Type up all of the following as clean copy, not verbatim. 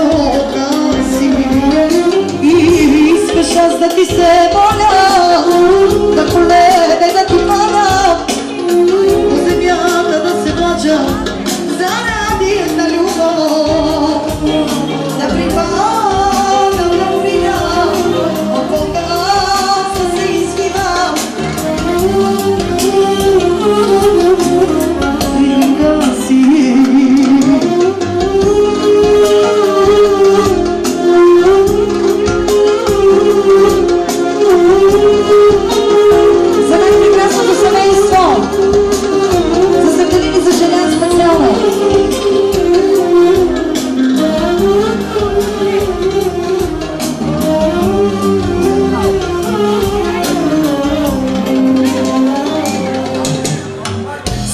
висока си и искаш аз да ти се моля, на колене да ти пада, по земята да се млача заради една любов, да припадам на обида, около нас да се извива. За най-прекрасното семейство, за Сърделини, за Желян специално.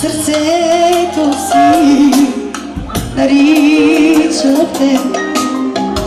Сърцето си нарича те,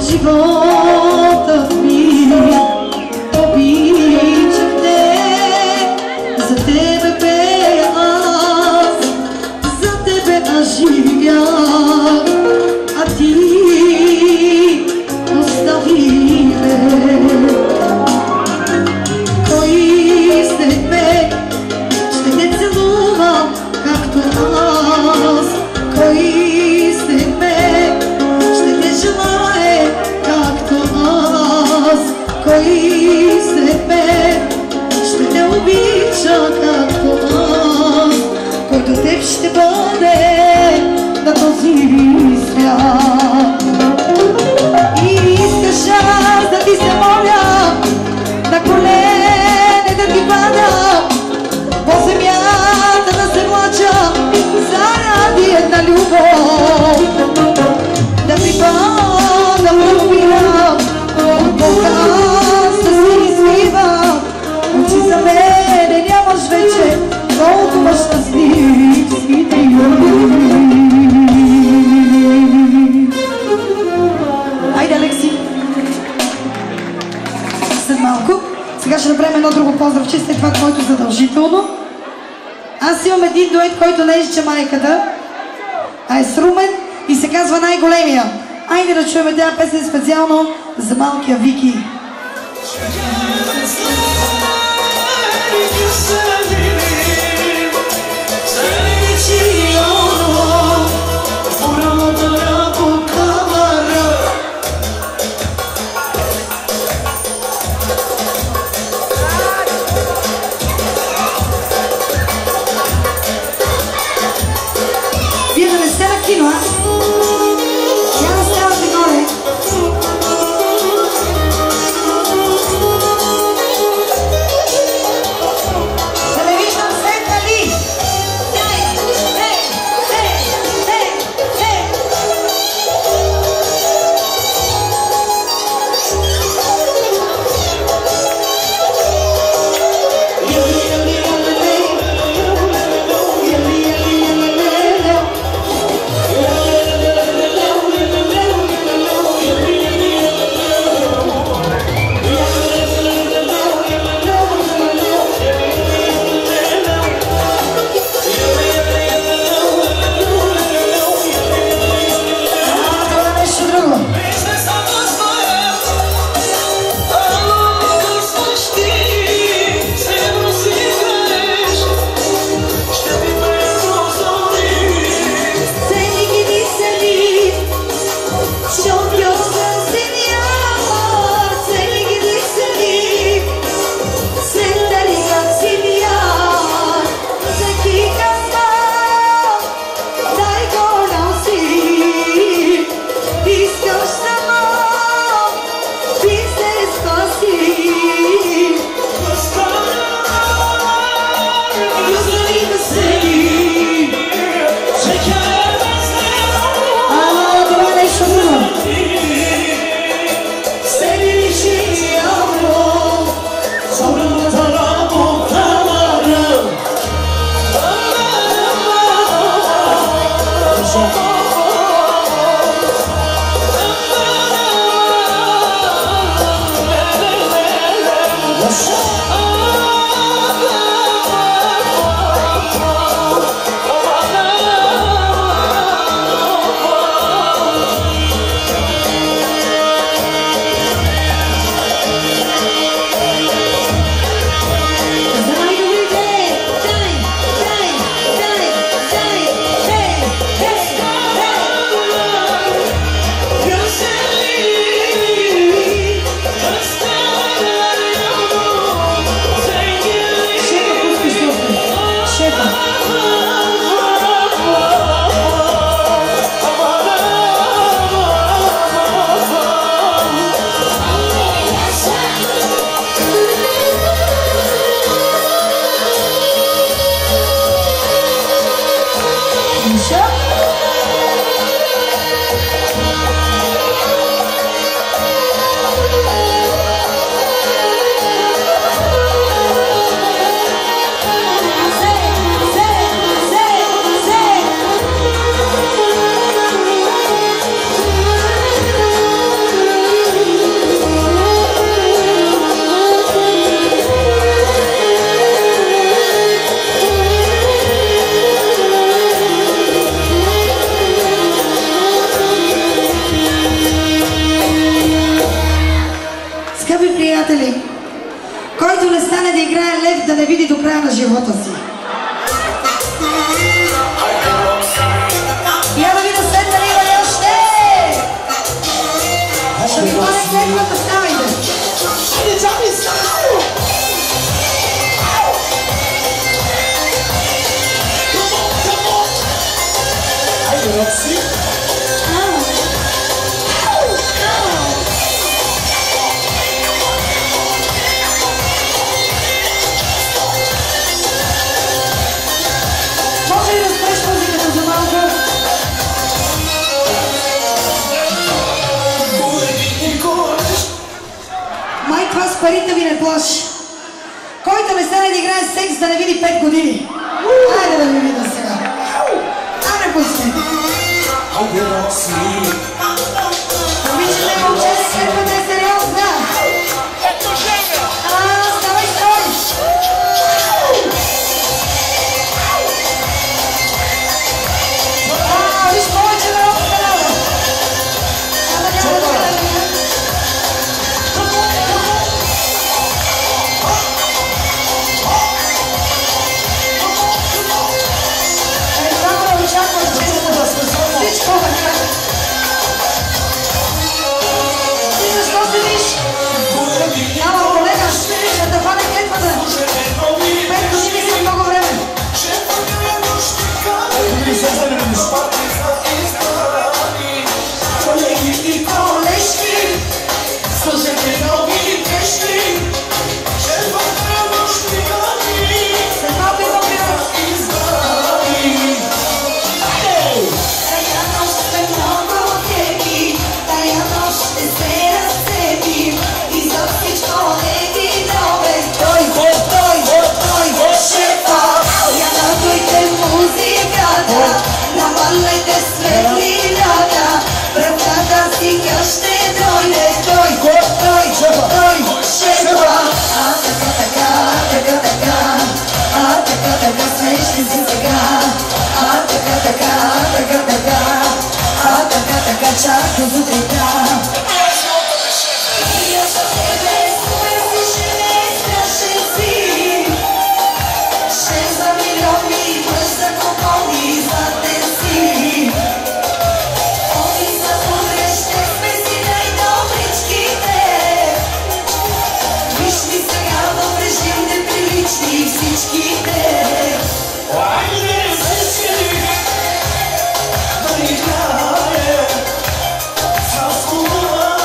животът ми обичам те, за тебе пея аз, за тебе аз живях, а ти остави ме. Кой след мен ще те целува както аз, кой след мен ще те желае както аз, кой след мен ще те обича както аз, който теб ще бъде на този свят. И искаш аз да ти се моля, на колене да ти пада, по земята да се млача заради една любов, да припадам да умирам, от Бога да се извива. Очи за мене нямаш вече, толкова щастлив си ти. Айде, Алекси! След малко. Сега ще направим едно друго поздравче, след това, който задължително. Аз имам един дует, който не е майката, а е с Румен и се казва Най-големия. Айде да чуем тази песен специално за малкия Вики. Вие да не сте на кино, а? Я да ставате горе. Който не стане да играе лев, да не види до края на живота си. Я да видя след дали има ли още! Ще ви бъде клетвата, ставайте! Айде, Рокси! Май това с парите ви не плаши. Който не стане да играе секс, да не види 5 години. Айде да ви видя сега. Айде, пусти. Айде, Рокси! Обичате момче, следвата е сериозна. Ставай, ставай. Виж повече на рок канала. Няма да гледам. Всичко така. Ти защо седиш? Ама, колега, ще да хване клетвата. 5 години са много време. Колеги и колежки, слушайте нови песни. След малко има пример. Навалете светлината, правдата сега ще дойде. Той, шепа. Така, смешни си сега. Така, чак до сутринта. И аз от тебе смеси, ще не страшен си. 6 милиони бърза купони за си. Ови за утре ще сме си най-добричките. Виж ли сега в режим неприлични всичките. Айде, всички! Да играе с това.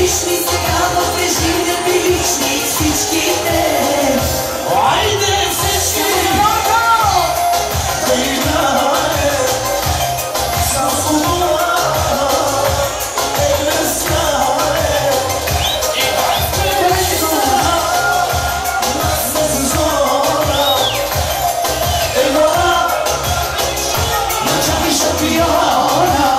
лични, сега в режим неприлични всичките. Айде всички! Да играем с хубава егресная и пак на сезона. Елора, начали шампиона.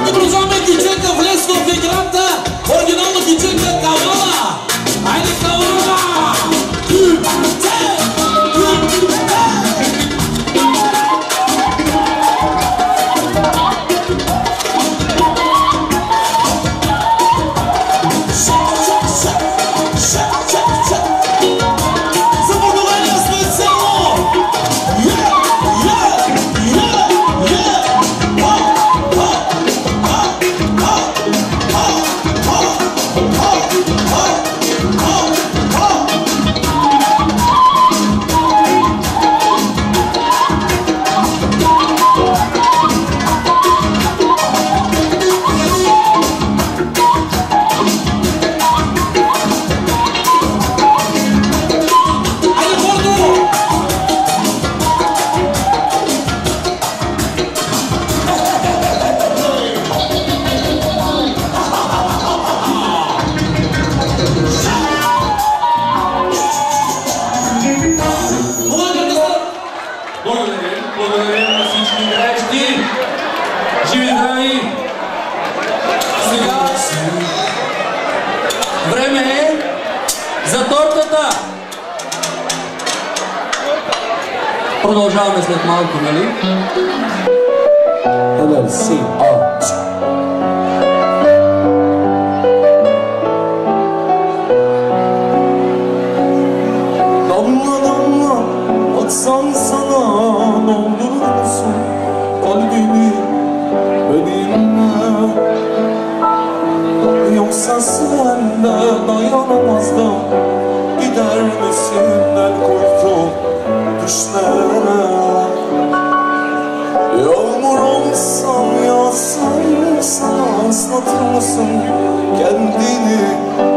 Продължаваме кичека в лесно в играта. Оригинално кичека Кавала. Айде Кавала! Благодарим на всички играещи. Живи здрави! Сега време е за тортата! Продължаваме след малко, нали? LLC Art. Damla damla atsam sana ne olursun kalbimi benimle. Yoksa sen de dayanamaz da gider misin el koyup düşlere. Yağmur olsam yağsam sana ıslatır mısın kendini?